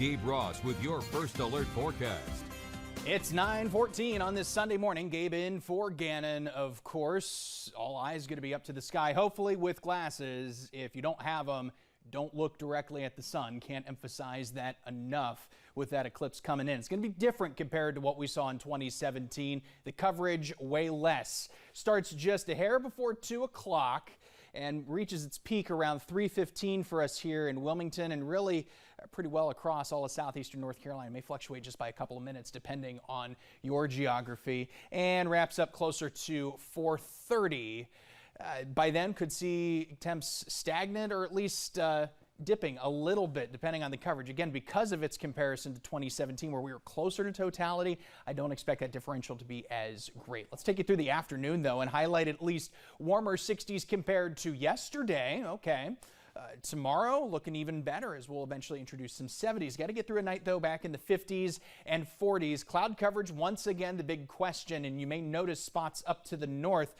Gabe Ross with your First Alert forecast. It's 9:14 on this Sunday morning. Gabe in for Gannon, of course. All eyes going to be up to the sky, hopefully with glasses. If you don't have them, don't look directly at the sun. Can't emphasize that enough with that eclipse coming in. It's going to be different compared to what we saw in 2017. The coverage way less. Starts just a hair before 2 o'clock and reaches its peak around 3:15 for us here in Wilmington, and really pretty well across all of southeastern North Carolina. It may fluctuate just by a couple of minutes depending on your geography, and wraps up closer to 4:30. By then could see temps stagnant or at least dipping a little bit depending on the coverage. Again, because of its comparison to 2017 where we were closer to totality, I don't expect that differential to be as great. Let's take you through the afternoon though and highlight at least warmer 60s compared to yesterday. Okay. Tomorrow looking even better as we'll eventually introduce some 70s. Got to get through a night though back in the 50s and 40s. Cloud coverage once again the big question, and you may notice spots up to the north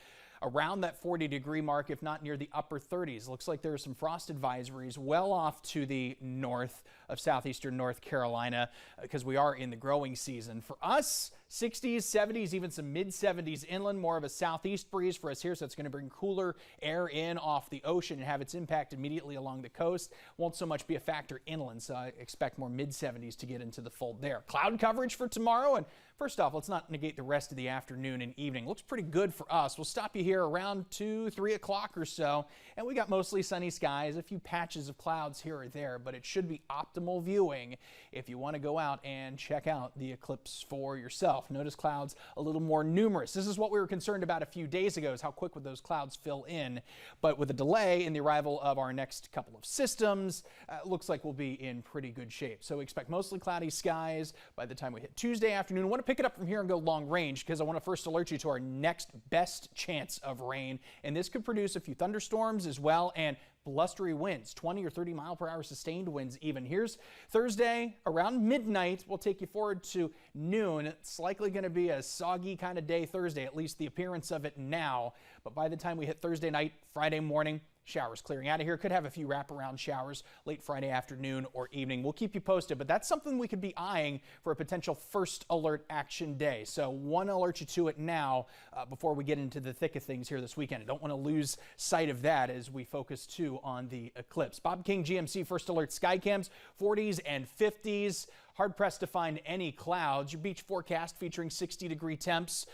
around that 40-degree mark, if not near the upper 30s. Looks like there are some frost advisories well off to the north of southeastern North Carolina because we are in the growing season. For us, 60s, 70s, even some mid-70s inland, more of a southeast breeze for us here, so it's going to bring cooler air in off the ocean and have its impact immediately along the coast. Won't so much be a factor inland, so I expect more mid-70s to get into the fold there. Cloud coverage for tomorrow, and first off, let's not negate the rest of the afternoon and evening. Looks pretty good for us. We'll stop you here around 2, 3 o'clock or so, and we got mostly sunny skies, a few patches of clouds here or there, but it should be optimal viewing if you want to go out and check out the eclipse for yourself. Notice clouds a little more numerous. This is what we were concerned about a few days ago, is how quick would those clouds fill in, but with a delay in the arrival of our next couple of systems, looks like we'll be in pretty good shape. So we expect mostly cloudy skies by the time we hit Tuesday afternoon. I want to pick it up from here and go long range because I want to first alert you to our next best chance of rain, and this could produce a few thunderstorms as well and blustery winds, 20 or 30 mile per hour sustained winds even. Here's Thursday around midnight. We'll take you forward to noon. It's likely going to be a soggy kind of day Thursday, at least the appearance of it now, but by the time we hit Thursday night, Friday morning, showers clearing out of here. Could have a few wraparound showers late Friday afternoon or evening. We'll keep you posted, but that's something we could be eyeing for a potential first alert action day. So want to alert you to it now before we get into the thick of things here this weekend. I don't want to lose sight of that as we focus too on the eclipse. Bob King GMC First Alert Skycams, 40s and 50s. Hard pressed to find any clouds. Your beach forecast featuring 60-degree temps.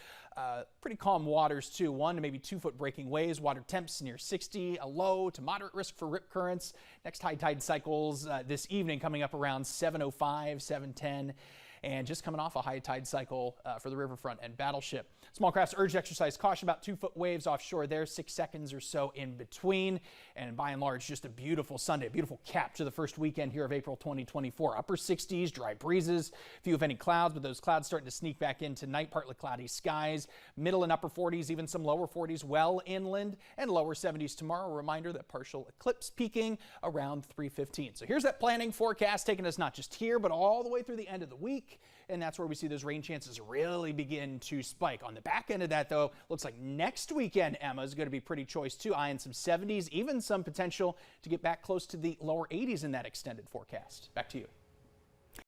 Pretty calm waters too, 1 to maybe 2 foot breaking waves. Water temps near 60, a low to moderate risk for rip currents. Next high tide cycles this evening coming up around 7:05, 7:10. And just coming off a high tide cycle for the riverfront and Battleship. Small crafts urged to exercise caution about 2 foot waves offshore there, 6 seconds or so in between. And by and large, just a beautiful Sunday, a beautiful cap to the first weekend here of April 2024. Upper 60s, dry breezes, few if any clouds, but those clouds starting to sneak back in tonight. Partly cloudy skies, middle and upper 40s, even some lower 40s well inland, and lower 70s tomorrow. A reminder that partial eclipse peaking around 3:15. So here's that planning forecast taking us not just here, but all the way through the end of the week. And that's where we see those rain chances really begin to spike. On the back end of that, though, looks like next weekend, Emma, is going to be pretty choice, too. Eyeing some 70s, even some potential to get back close to the lower 80s in that extended forecast. Back to you.